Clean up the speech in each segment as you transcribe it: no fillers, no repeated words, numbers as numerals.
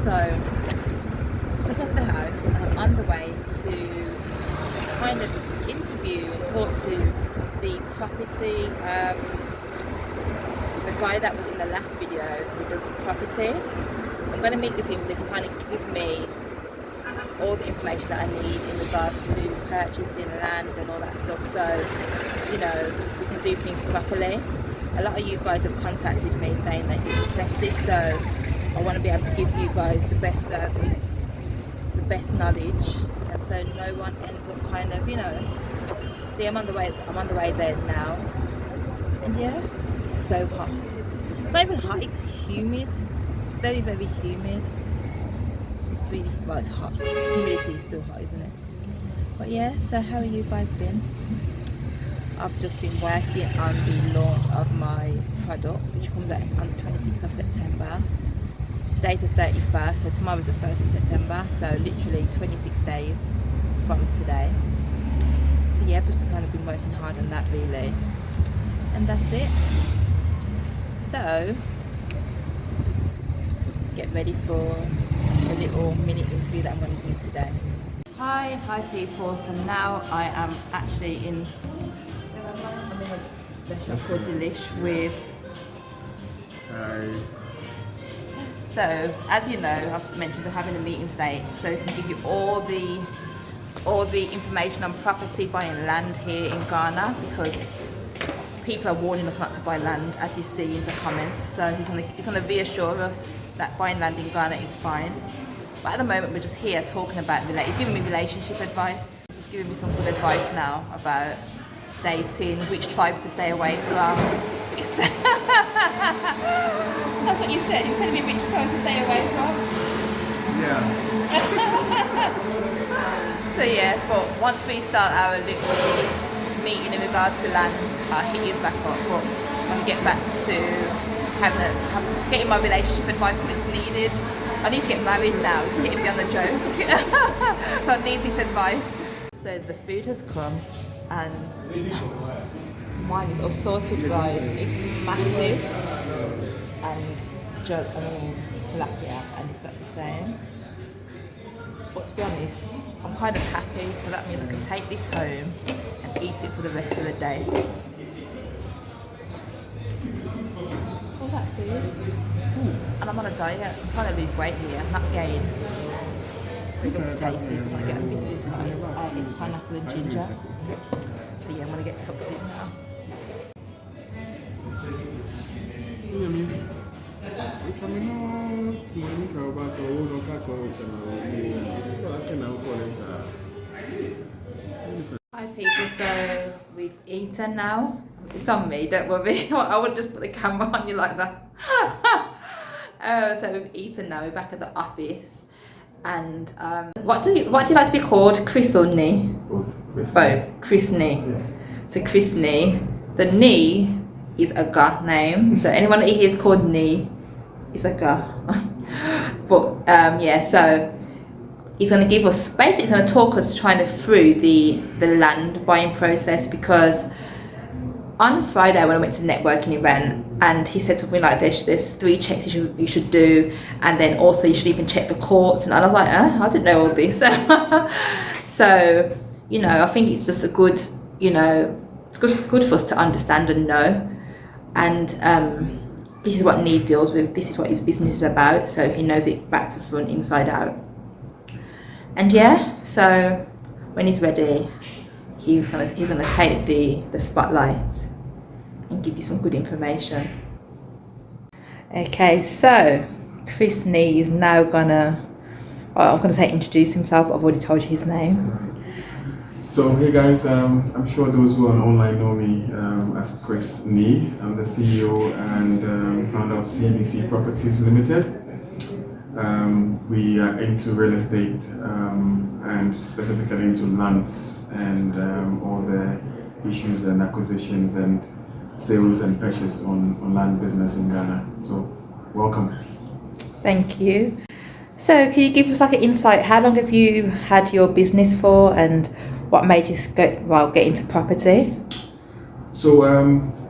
So just left the house and I'm on the way to kind of interview and talk to the property, the guy that was in the last video who does property. I'm going to meet with him so he can kind of give me all the information that I need in regards to purchasing land and all that stuff, so you know we can do things properly. A lot of you guys have contacted me saying that you're interested, so I want to be able to give you guys the best service, the best knowledge, and so no one ends up kind of, you know. See, I'm on the way there now, and yeah, it's so hot. It's not even hot, it's humid. It's very, very humid. It's really, well, it's hot. Humidity is still hot, isn't it? But yeah, so how have you guys been? I've just been working on the launch of my product, which comes out on the 26th of September. Today's the 31st, so tomorrow's the 1st of September, so literally 26 days from today. So yeah, I've just kind of been working hard on that really. And that's it. So, get ready for a little mini interview that I'm going to do today. Hi people. So now I am actually in a restaurant called Delish with. Hi. So as you know, I've mentioned we're having a meeting today, so we can give you all the information on property, buying land here in Ghana, because people are warning us not to buy land, as you see in the comments. So he's gonna reassure us that buying land in Ghana is fine. But at the moment, we're just here talking about he's giving me relationship advice. He's just giving me some good advice now about dating, which tribes to stay away from. That's what you said. You said to me which tribes to stay away from. Yeah. So yeah, but once we start our little meeting in regards to land, I'll hit you back up. But I'm get back to getting my relationship advice when it's needed. I need to get married now. It's hitting me on the joke. So I need this advice. So the food has come, and mine is assorted rice. It's massive, and tilapia, and it's got the same. But to be honest, I'm kind of happy, because that means I can take this home and eat it for the rest of the day. All that food. And I'm on a diet. I'm trying to lose weight here, not gain. It looks tasty, so I'm going to get this. Is pineapple and ginger. So yeah, I'm going to get tucked in now. Hi people, so we've eaten now. It's on me, don't worry. I wouldn't just put the camera on you like that. So we've eaten now, we're back at the office. And what do you like to be called? Chris or Nee? Both. Chris Nee. Yeah. So Chris Nee. So Nee is a Ga name. So anyone that you hear is called Nee is a Ga. But yeah, so he's going to give us, basically he's going to talk us through the land buying process, because on Friday when I went to the networking event, and he said something like this, there's 3 checks you should do, and then also you should even check the courts, and I was like, I didn't know all this. So, you know, I think it's just a good, you know, it's good for us to understand and know. And this is what Need deals with, this is what his business is about, so he knows it back to front, inside out. And yeah, so when he's ready, he's gonna take the spotlight and give you some good information. Okay, so Chris Nee is now introduce himself. I've already told you his name. So hey guys, I'm sure those who are online know me as Chris Nee. I'm the CEO and founder of CBC Properties Limited. We are into real estate and specifically into lands and all the issues and acquisitions and sales and purchase on land business in Ghana. So welcome. Thank you. So can you give us like an insight? How long have you had your business for, and what made you get into property? So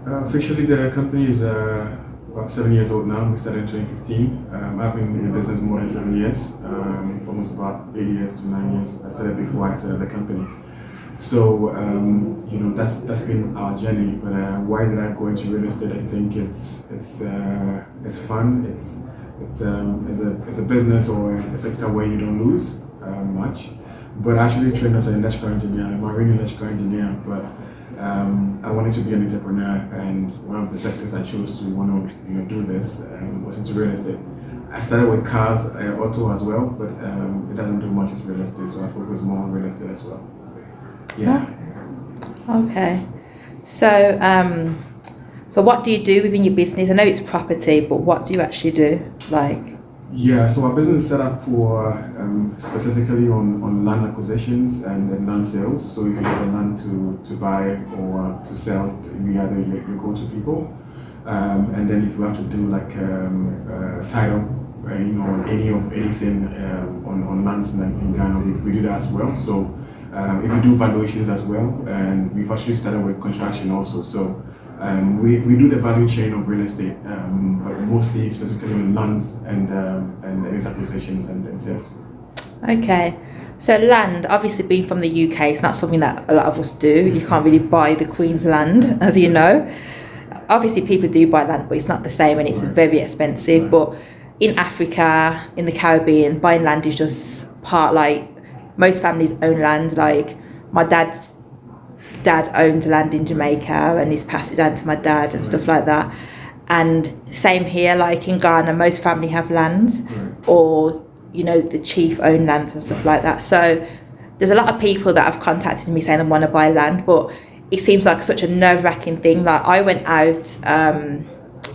officially the company is about 7 years old now. We started in 2015. I've been in business more than 7 years, almost about 8 years to 9 years. I started before I started the company. So, that's been our journey. But why did I go into real estate? I think it's fun. It's a business or a sector where you don't lose much. But I actually trained as an electrical engineer, a marine electrical engineer. But I wanted to be an entrepreneur, and one of the sectors I chose to want to do this was into real estate. I started with cars, auto as well, but it doesn't do much as real estate, so I focus more on real estate as well. Yeah. Okay. So, so what do you do within your business? I know it's property, but what do you actually do? Yeah, so our business is set up for specifically on land acquisitions and land sales. So if you have a land to buy or to sell, you go to people. And then if you have to do title, anything on lands in Ghana, we do that as well. So if we do valuations as well, and we've actually started with construction also. So we do the value chain of real estate, but mostly specifically on lands and its acquisitions and sales. Okay. So land, obviously being from the UK, it's not something that a lot of us do. You can't really buy the Queen's land, as you know. Obviously people do buy land, but it's not the same and it's very expensive. Right. But in Africa, in the Caribbean, buying land is just part, most families own land. My dad's dad owned land in Jamaica and he's passed it down to my dad and stuff like that. And same here, in Ghana, most family have lands, or the chief own lands and stuff like that. So there's a lot of people that have contacted me saying they want to buy land, but it seems like such a nerve-wracking thing. I went out a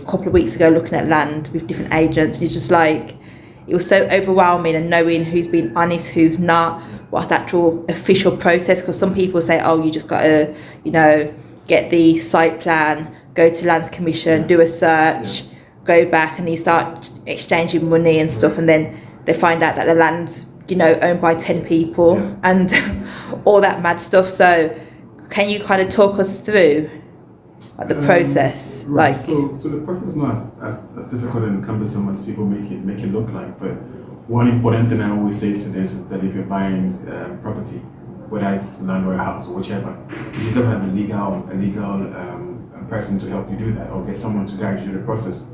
couple of weeks ago looking at land with different agents, and it's just it was so overwhelming, and knowing who's been honest, who's not, what's the actual official process. Because some people say, oh, you just got to, get the site plan, go to Lands Commission, do a search, go back, and you start exchanging money and stuff, and then they find out that the land's, owned by 10 people and all that mad stuff. So can you kind of talk us through the process? Right. So the process is not as difficult and cumbersome as people make it look like. But one important thing I always say to this is that if you're buying property, whether it's land or a house or whichever, you should have a legal person to help you do that, or get someone to guide you through the process.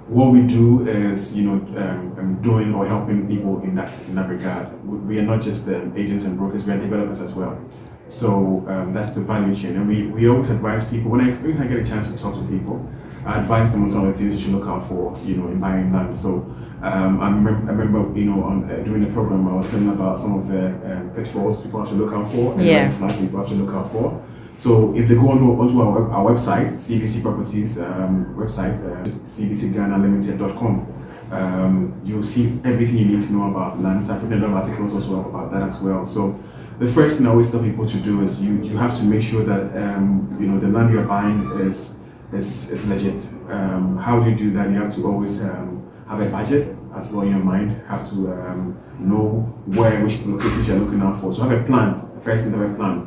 What we do is, doing or helping people in that regard. We are not just agents and brokers; we are developers as well. So that's the value chain, and we always advise people when I get a chance to talk to people, I advise them on some of the things you should look out for, in buying land. So I remember, on during the program, I was telling about some of the pitfalls people have to look out for, and red flags people have to look out for. So if they go onto our website, CBC Properties website, cbcghanalimited.com, you'll see everything you need to know about lands. I've written a lot of articles also about that as well. So the first thing I always tell people to do is you have to make sure that the land you're buying is legit. How do you do that? You have to always have a budget as well in your mind. Have to know which locations you're looking out for. So have a plan. First thing is have a plan.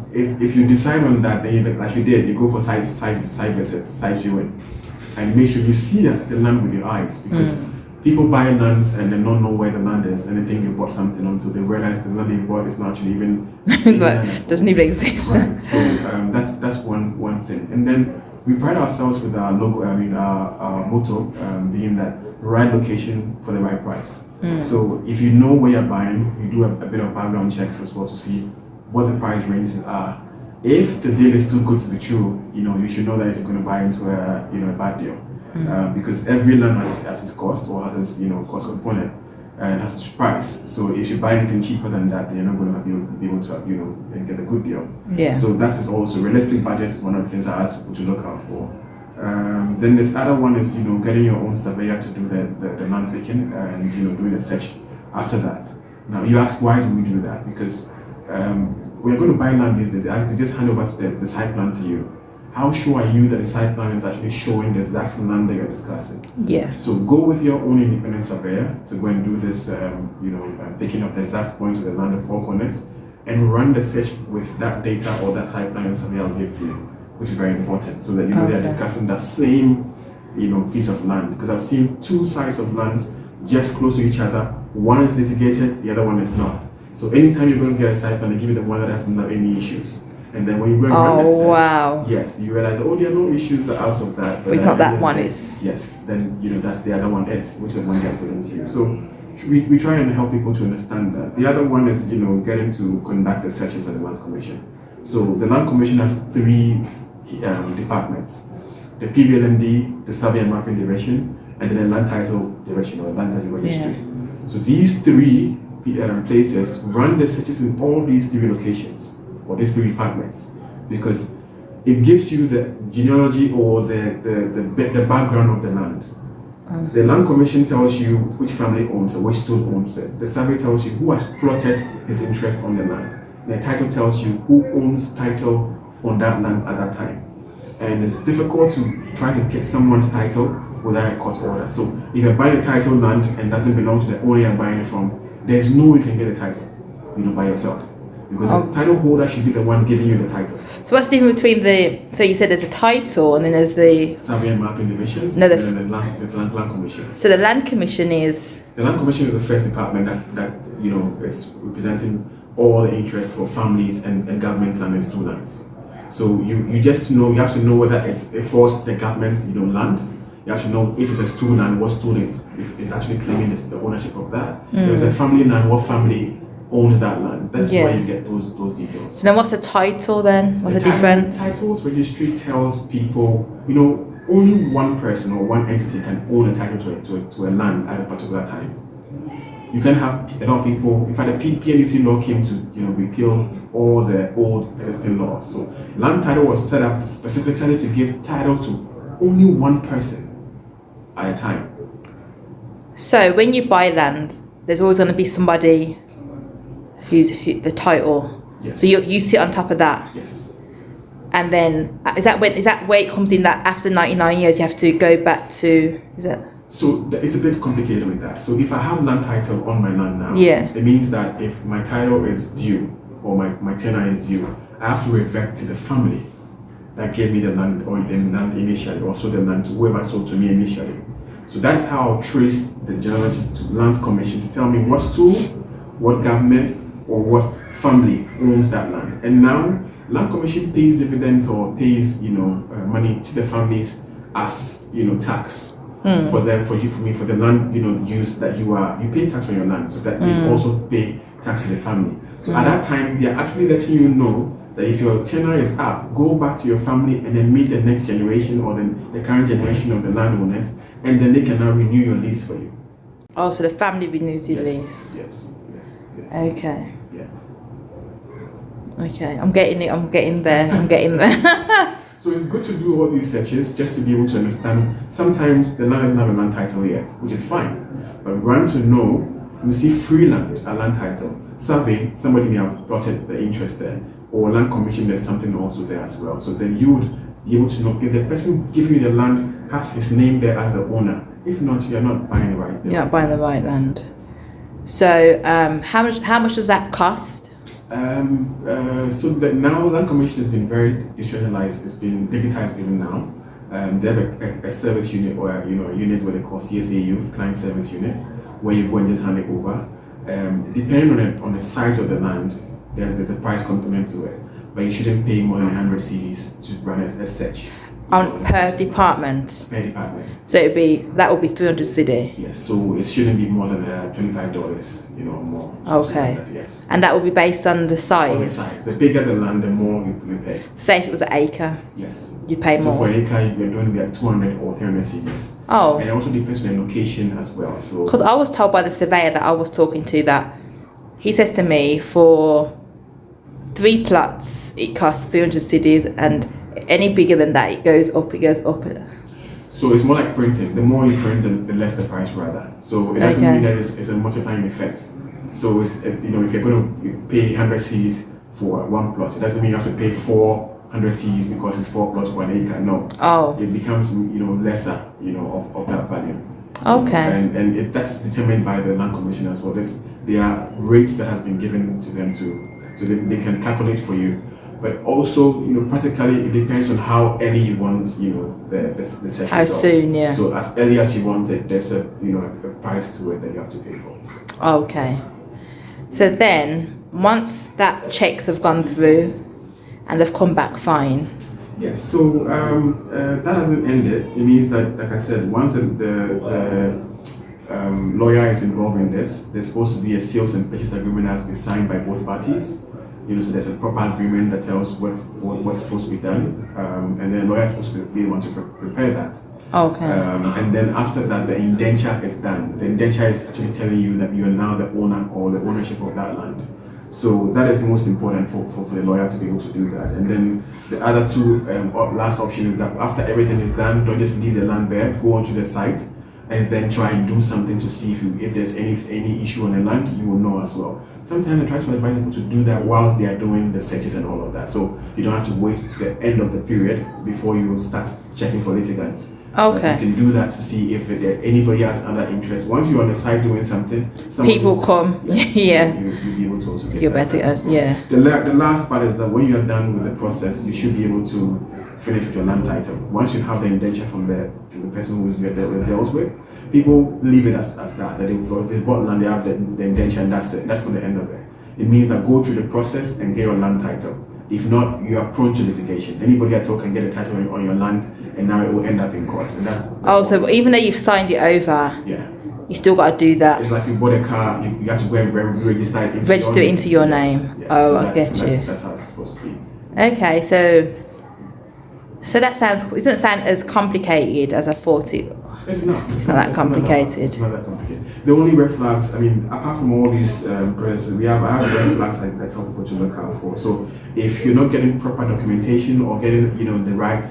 If you decide on that, then like you did, you go for site visits, site viewing, and make sure you see the land with your eyes, because people buy lands and they don't know where the land is, and they think you bought something until they realize the land you bought is not actually even doesn't even exist. Right. So that's one thing. And then we pride ourselves with our logo. Our motto being that right location for the right price. So if you know where you're buying, you do a bit of background checks as well to see what the price ranges are. If the deal is too good to be true, you should know that you're going to buy into a bad deal. Because every land has its cost, or has its cost component, and has its price. So if you buy anything cheaper than that, then you're not going to be able to get a good deal. Yeah. So that is also realistic budget is one of the things I ask people to look out for. Then the other one is getting your own surveyor to do the land picking and doing a search after that. Now you ask, why do we do that? Because when you're going to buy land these days, they just hand over the site plan to you. How sure are you that the site plan is actually showing the exact land that you're discussing? Yeah. So go with your own independent surveyor to go and do this, picking up the exact points of the land, the four corners, and run the search with that data or that site plan the surveyor will give to you, which is very important, so that they're discussing the same piece of land, because I've seen two sides of lands just close to each other. One is litigated, the other one is not. So anytime you're going to get a site plan, they give you the one that has not any issues. And then when you go and run the search, wow. yes, you realize, oh, there are no issues out of that. But it's not that one is. Yes, then that's the other one is, which is the one that's given to you. So we try and help people to understand that. The other one is, getting to conduct the searches at the Land Commission. So the Land Commission has three departments: the PVLMD, the Survey and Mapping Division, and then the Land Title Division, or Land Title Registry. Yeah. So these three places run the searches in all these three locations, or these three departments, because it gives you the genealogy or the background of the land. The Land Commission tells you which family owns it, which stone owns it. The survey tells you who has plotted his interest on the land. The title tells you who owns title on that land at that time. And it's difficult to try to get someone's title without a court order. So if you're buying a title land and doesn't belong to the owner you're buying it from, there's no way you can get a title, by yourself. Because the title holder should be the one giving you the title. So what's the difference between so you said there's a title and then there's the Survey and Mapping Division, no, and then there's Land Commission. So the Land Commission is? The Land Commission is the first department that is representing all the interest for families and government land and stool lands. So you have to know whether it falls to the government's land. You have to know if it's a stool land, what stool is actually claiming the ownership of that. If it's a family land, what family owns that land. That's where you get those details. So then what's the title then? What's the difference? Titles registry tells people, only one person or one entity can own a title to a land at a particular time. You can have a lot of people. In fact, the PNDC law came to repeal all the old existing laws. So land title was set up specifically to give title to only one person at a time. So when you buy land, there's always going to be somebody who's the title. Yes. So you sit on top of that. Yes. And then is that where it comes in that after 99 years you have to go back to? Is it? So it's a bit complicated with that. So if I have land title on my land now, it means that if my title is due or my tenure is due, I have to revert to the family that gave me the land or the land initially, or sold the land to whoever sold to me initially. So that's how I'll trace the genealogy to Lands Commission to tell me what stool, what government, or what family owns that land. And now Land Commission pays dividends or pays money to the families as tax for the land use that you pay tax on your land, so that they also pay tax to the family. So at that time they are actually letting you know that if your tenure is up, go back to your family and then meet the next generation or the current generation of the landowners, and then they can now renew your lease for you. Oh, so the family renews your lease. Yes. Okay. Yeah. Okay, I'm getting there. So it's good to do all these searches just to be able to understand. Sometimes the land doesn't have a land title yet, which is fine. But we want to know, you see free land, a land title. Survey, somebody may have plotted the interest there. Or Land Commission, there's something also there as well. So then you would be able to know if the person giving you the land has his name there as the owner. If not, you're not buying the right land. You're not buying the right land. So how much does that cost? So that now Land Commission has been very decentralized. It's been digitized even now. They have a service unit, or a unit what they call CSAU, Client Service Unit, where you go and just hand it over. Depending on the size of the land, there's a price component to it, but you shouldn't pay more than 100 cedis to run a search. Per department? Per department. So that would be 300 cedi? Yes, so it shouldn't be more than $25, or more. Okay. Like that, yes. And that would be based on the size? On the size. The bigger the land, the more you pay. Say if it was an acre? Yes. You pay more? So for an acre, you're doing like 200 or 300 cedis. Oh. And it also depends on the location as well. So. Because I was told by the surveyor that I was talking to that he says to me for 3 plots it costs 300 cedis, and any bigger than that it goes up. So it's more like printing. The more you print, the less the price rather. So it doesn't mean that it's a multiplying effect. So it's if you're going to pay 100 cedis for 1 plot, it doesn't mean you have to pay 400 cedis because it's 4 plots for an acre. No. Oh. It becomes lesser of that value. Okay. And that's determined by the Land Commission as well. There are rates that has been given to them so they can calculate for you But also, practically it depends on how early you want, the search How results. soon, yeah. So as early as you want it, there's a price to it that you have to pay for. Okay. So then, once that checks have gone through and they've come back fine. Yes. So that doesn't end it. It means that, like I said, once the lawyer is involved in this, there's supposed to be a sales and purchase agreement that has been signed by both parties. So there's a proper agreement that tells what is supposed to be done, and then the lawyer is supposed to be the one to prepare that. Okay. And then after that, the indenture is done. The indenture is actually telling you that you are now the owner or the ownership of that land. So that is most important for the lawyer to be able to do that. And then the other two last option is that after everything is done, don't just leave the land there, go onto the site, and then try and do something to see if there's any issue on the land, you will know as well. Sometimes I try to advise people to do that while they are doing the searches and all of that. So you don't have to wait to the end of the period before you start checking for litigants. Okay. You can do that to see if anybody has other interest. Once you're on the side doing something, people come. Yeah. So you'll be able to also get You're that better. as well. Yeah. The last part is that when you are done with the process, you should be able to finish with your land title. Once you have the indenture from the person who you dealt with, people leave it as that. That they bought land, they have the indenture, and that's it. That's not the end of it. It means that go through the process and get your land title. If not, you are prone to litigation. Anybody at all can get a title on your land, and now it will end up in court. And that's So even though you've signed it over, yeah, you still got to do that. it's like you bought a car, you have to go and register it into Register it into your name. Yes, yes. Oh, So I get you. That's how it's supposed to be. Okay, so that it doesn't sound as complicated as I thought it. It's not. It's not that complicated. It's not that complicated. The only red flags, apart from all these processes, I have red flags I tell people to look out for. So if you're not getting proper documentation or getting the right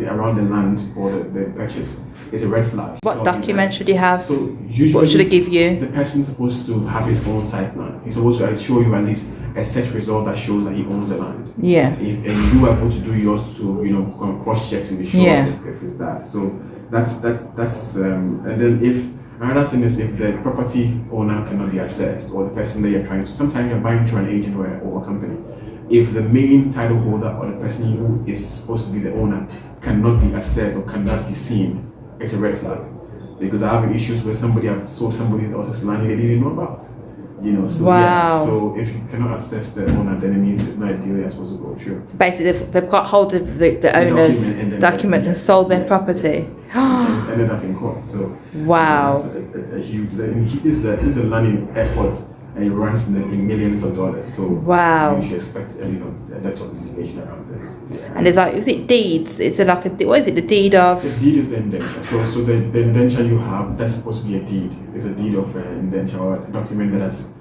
around the land or the purchase, it's a red flag. What document should you have? So usually, what should it give you? The person's supposed to have his own site plan. He's supposed to show you at least a search result that shows that he owns the land. Yeah. And you are able to do yours to cross check to be sure if it's that. So that's and then if another thing is if the property owner cannot be assessed or the person that you're trying to, sometimes you're buying through an agent or a company. If the main title holder or the person who is supposed to be the owner cannot be assessed or cannot be seen, it's a red flag. Because I have issues where somebody have sold somebody else's land they didn't know about. So wow. So if you cannot assess the owner, then it means it's not a deal you're supposed to go through. Basically, they've got hold of the owner's documents and sold their property. Yes. And it's ended up in court. So wow. That's a huge. This is a land in airports, and it runs in millions of dollars. So wow. You should expect a lot of litigation around this. And it's like, is it deeds? It's like what is it? The deed of? The deed is the indenture. So the indenture you have, that's supposed to be a deed. It's a deed of indenture or a document that is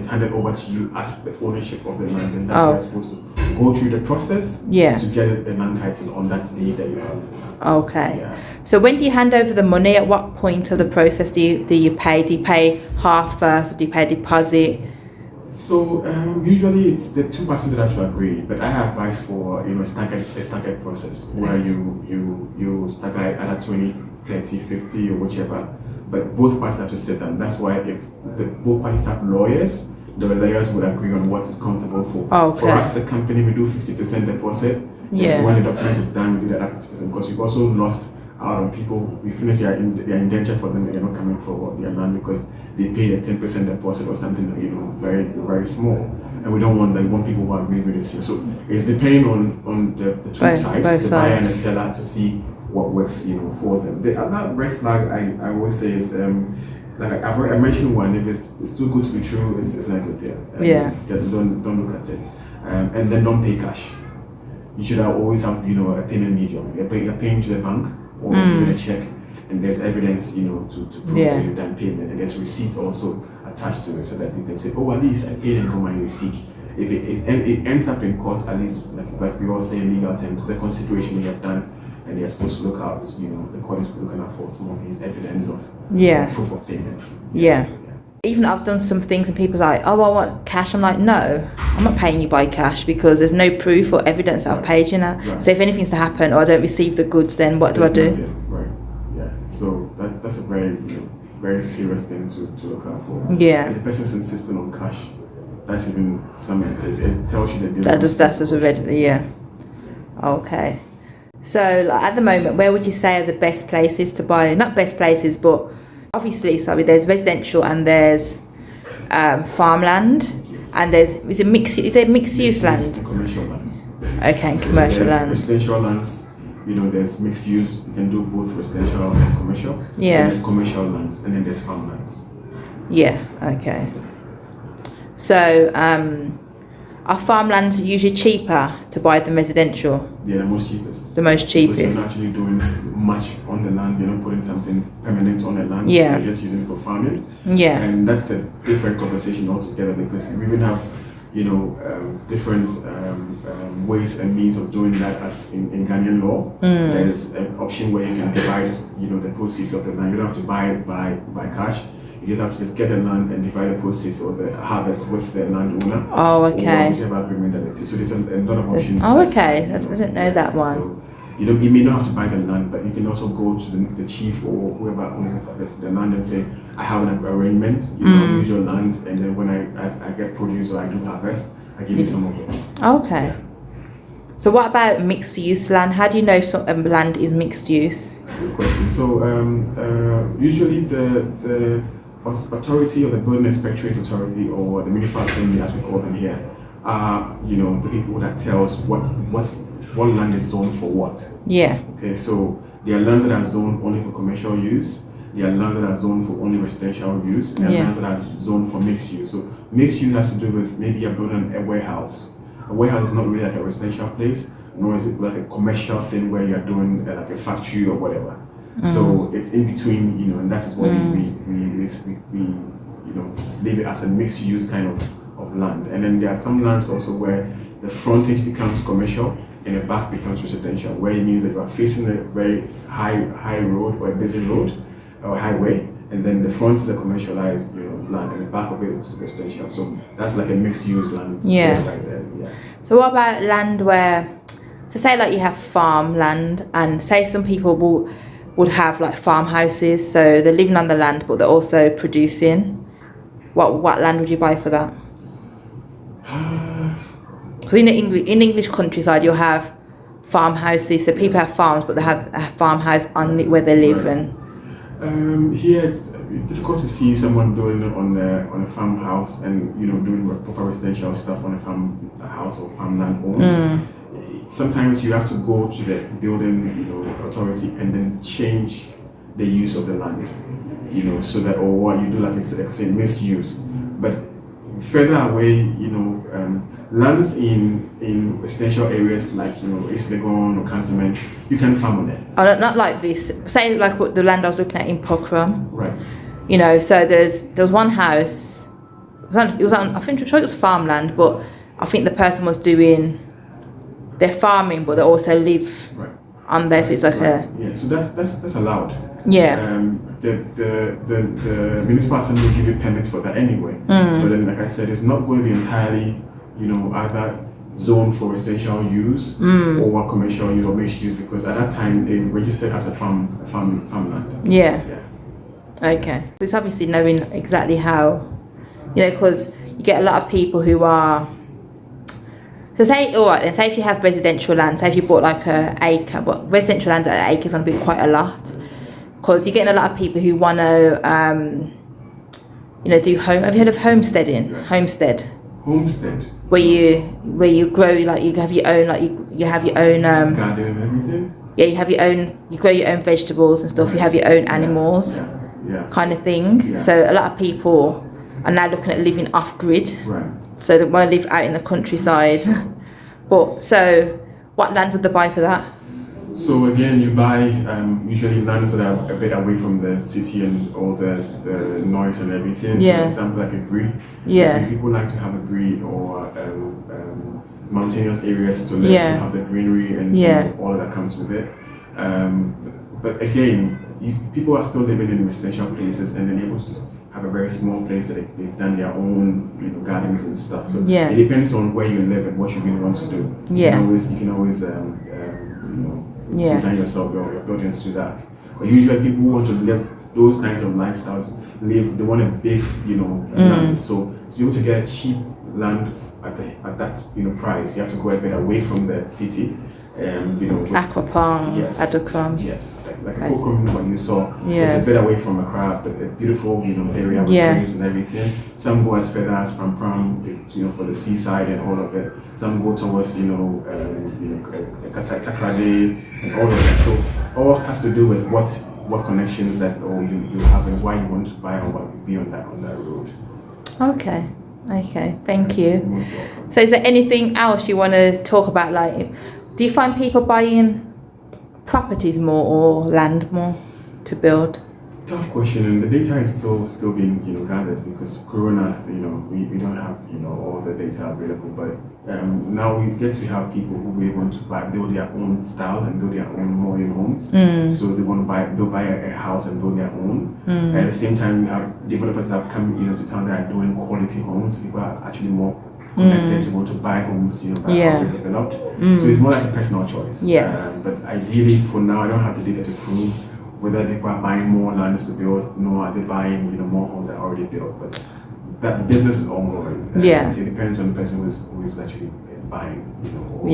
handed over to you as the ownership of the land, and that's why it's supposed to go through the process to get a land title on that deed that you have. Okay. Yeah. So when do you hand over the money? At what point of the process do you pay? Do you pay half first, or do you pay a deposit? So usually it's the two parties that have to agree, but I have advice for a staggered process where you stagger either 20, 30, 50 or whichever, but both parties have to sit down. That's why if both parties have lawyers, the lawyers would agree on what is comfortable for. Okay. For us as a company, we do 50% deposit. Yeah. When the document is done, we do that 50% because we've also lost out on people. We finish their indenture for them, they're not coming for their land because they pay a 10% deposit or something, very, very small. And we don't want that. We want people who are really, really serious. So it's depending on the two sides, the buyer and the seller, to see what works, for them. The other red flag I always say is, like I mentioned one, if it's too good to be true, it's not good there. Yeah. Don't look at it. And then don't pay cash. You should always have, a payment medium. You're paying to the bank or a check, and there's evidence, to prove that you've done payment, and there's receipt also attached to it, so that you can say, oh, at least I paid and got my receipt. If it ends up in court, at least like we all say in legal terms, the consideration you have done, and they're supposed to look out. The court is looking out for some of these evidence of proof of payment. Yeah. Even I've done some things and people's like, oh, I want cash. I'm like, no, I'm not paying you by cash because there's no proof or evidence that I've paid you now. Right. So if anything's to happen or I don't receive the goods, then what do I do? Right. Yeah. So that's a very very serious thing to look out for. Yeah. If the person is insisting on cash, that's even some. It tells you that that's just already, yeah. Okay. So like, at the moment, where would you say are the best places to buy? Not best places, but obviously, sorry, there's residential and there's farmland, and there's is it mixed use land? And commercial lands. Okay, and commercial land. Residential lands, there's mixed use. You can do both residential and commercial. Yeah. And there's commercial lands, and then there's farmlands. Yeah. Okay. So, are farmlands usually cheaper to buy than residential? They're the most cheapest. The most Because cheapest. you're not actually doing much on the land. You're not putting something permanent on the land. Yeah. You're just using it for farming. Yeah. And that's a different conversation altogether, because we even have, different ways and means of doing that as in Ghanaian law. There's an option where you can divide, the proceeds of the land. You don't have to buy it by cash. You just have to just get the land and divide the proceeds or the harvest with the landowner. Oh, okay. Or whichever agreement that it is. So there's a lot of options. Oh, okay. I didn't know that one. So, you may not have to buy the land, but you can also go to the chief or whoever owns the land and say, I have an arrangement, use your land, and then when I get produce or I do harvest, I give you some of it. Okay. Yeah. So what about mixed use land? How do you know if land is mixed use? Good question. So usually the authority or the building inspectorate authority or the municipal assembly, as we call them here, are the people that tell us what land is zoned for what. Yeah. Okay, so there are lands that are zoned only for commercial use. There are lands that are zoned for only residential use. And there are lands that are zoned for mixed use. So mixed use has to do with maybe you're building a warehouse. A warehouse is not really like a residential place, nor is it like a commercial thing where you're doing like a factory or whatever. So it's in between, and that is what we leave it as a mixed use kind of land. And then there are some lands also where the frontage becomes commercial and the back becomes residential, where it means that you are facing a very high road or a busy road or highway, and then the front is a commercialized land and the back of it is residential. So that's like a mixed use land. Yeah. Right there. Yeah. So what about land where, so say like you have farmland, and say some people would have like farmhouses, so they're living on the land but they're also producing. What land would you buy for that? Because in English countryside you'll have farmhouses, so people have farms but they have a farmhouse where they live. Right. And here it's difficult to see someone doing it on a farmhouse and doing proper residential stuff on a farmhouse or farmland owned. Sometimes you have to go to the building authority and then change the use of the land, so that, or what you do, like I say, misuse. But further away, lands in residential areas like East Legon or Cantonment, you can farm on it. Oh, not like this. Say like what the land I was looking at in Pokram. Right. So there was one house. It was on, I think it was farmland, but I think the person was doing. They're farming, but they also live on there, so it's like yeah. So that's allowed. Yeah. The municipal assembly will give you permits for that anyway. But then, like I said, it's not going to be entirely, either zoned for residential use or commercial use or mixed use, because at that time it registered as a farmland. Yeah. Okay. It's obviously knowing exactly how, because you get a lot of people who are. So say if you have residential land, say if you bought like an acre, but residential land at an acre is going to be quite a lot, because you're getting a lot of people who want to, do home. Have you heard of homesteading? Homestead. Where you grow, like you have your own, like you have your own garden and everything. Yeah, you grow your own vegetables and stuff. You have your own animals, kind of thing. Yeah. So a lot of people are now looking at living off grid. Right. So they want to live out in the countryside. But so, what land would they buy for that? So again, you buy usually lands that are a bit away from the city and all the noise and everything. Yeah. So for example, like a brie. Yeah. People like to have a brie or mountainous areas to live, to have the greenery and all that comes with it. But again, people are still living in residential places and then able to have a very small place that they've done their own gardens and stuff. So it depends on where you live and what you really want to do. You can always design yourself your buildings to that. But usually people who want to live those kinds of lifestyles they want a big land. So to be able to get a cheap land at that price, you have to go a bit away from the city. With, Aquapong, yes, Adukum. yes, like a Kokum, what you saw. Yeah. It's a bit away from Accra, but a beautiful, area with trees and everything. Some go as far as Pram, for the seaside and all of it. Some go towards, Takrade and all of that. So all has to do with what connections that you have and why you want to buy or what would be on that road. Okay, thank you. You're most welcome. So is there anything else you want to talk about? Like, do you find people buying properties more or land more to build? Tough question, and the data is still being gathered because Corona, we don't have all the data available. But now we get to have people who will want to build their own style and build their own modern homes. So they want to they'll buy a house and build their own. And at the same time, we have developers that have come to town that are doing quality homes. People are actually more connected to want to buy homes, that are already developed. So it's more like a personal choice. But ideally, for now, I don't have the data to prove whether people are buying more lands to build, nor are they buying more homes that are already built. But that the business is ongoing. It depends on the person who is actually buying, or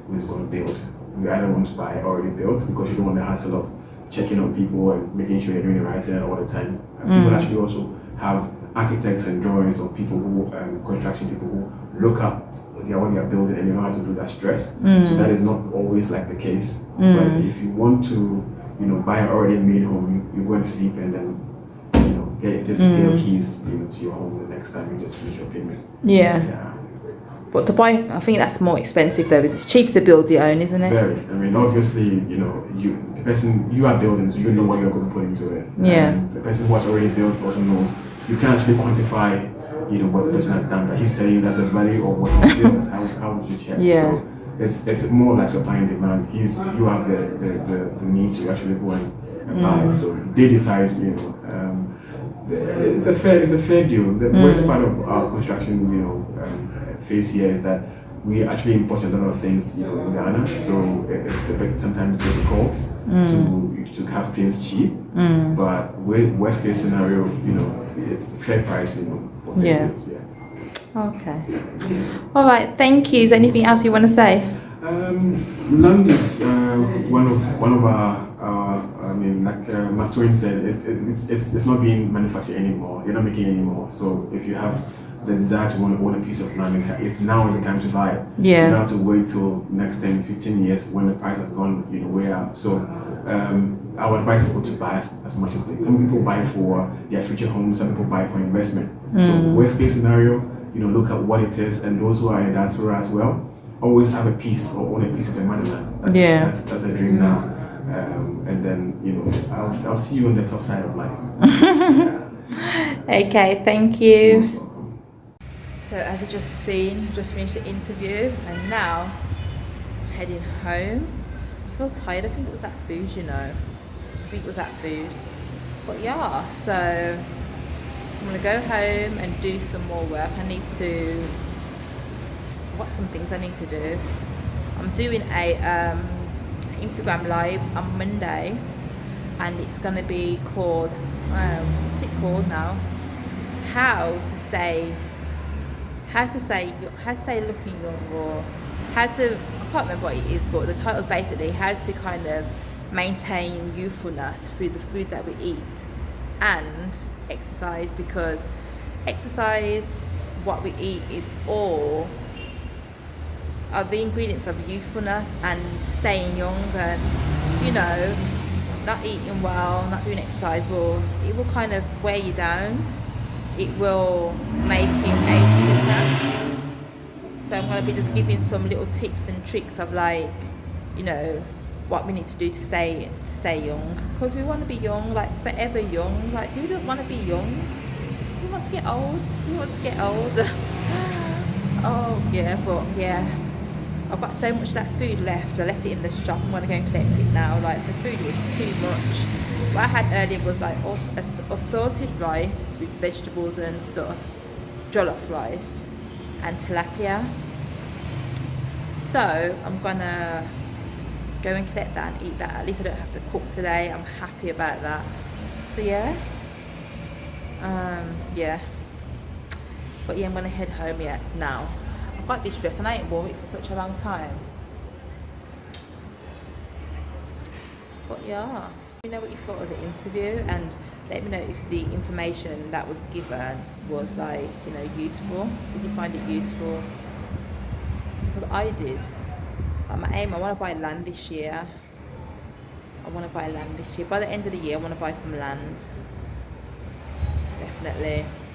who is going to build. You either want to buy already built because you don't want the hassle of checking on people and making sure you're doing the right thing all the time. People actually also have architects and drawings or people who construction people who look up what they are building and you know how to do that stress. So that is not always like the case. But if you want to buy an already made home, you go and sleep and then get your keys to your home the next time you just finish your payment. But to buy, I think that's more expensive though. It's cheaper to build your own, isn't it? Very. I mean, obviously, the person you are building, so you know what you're going to put into it. And the person who has already built also knows. You can't actually quantify, what the person has done, but he's telling you that's a value of what he's built. How would you check? So it's more like supply and demand. You have the need to actually go and buy. So they decide, it's a fair deal. The worst part of our construction, phase here is that we actually import a lot of things, in Ghana. So it's a bit sometimes difficult to have things cheap. But with worst case scenario, it's fair price, for things. Okay. All right. Thank you. Is there anything else you want to say? Land is one of our like Mark Twain said, it's not being manufactured anymore. You're not making it anymore. So if you have the desire to own a piece of land, now is the time to buy it. You don't have to wait till next 10, 15 years when the price has gone way up. So I would advise people to buy as much as they can. Some people buy for their future homes, some people buy for investment. So worst case scenario, look at what it is, and those who are in diaspora as well, always have a piece or own a piece of the motherland. That's a dream now. And then I'll see you on the top side of life. Okay, thank you. So as you just seen, just finished the interview and now heading home. I feel tired. I think it was that food, But yeah, so I'm gonna go home and do some more work. What some things I need to do. I'm doing a Instagram live on Monday, and it's gonna be called what's it called now? How to stay looking young, or I can't remember what it is, but the title is basically how to kind of maintain youthfulness through the food that we eat and exercise, because what we eat is all are the ingredients of youthfulness and staying young. And not eating well, not doing exercise it will kind of wear you down. It will make you age quicker. So I'm going to be just giving some little tips and tricks of what we need to do to stay young, because we want to be young, like forever young. Like, who don't want to be young? Who wants to get old? Oh yeah, but yeah, I've got so much of that food left. I left it in the shop. I'm going to go and collect it now. Like, the food was too much. What I had earlier was like assorted rice with vegetables and stuff, jollof rice and tilapia. So I'm gonna go and collect that and eat that. At least I don't have to cook today. I'm happy about that. So yeah. But yeah, I'm gonna head home yet now. I've got this dress and I ain't worn it for such a long time. But yeah, let me know what you thought of the interview, and let me know if the information that was given was, like, you know, useful. Did you find it useful? Because I did. My aim, I want to buy land this year. I want to buy land this year. By the end of the year, I want to buy some land. Definitely.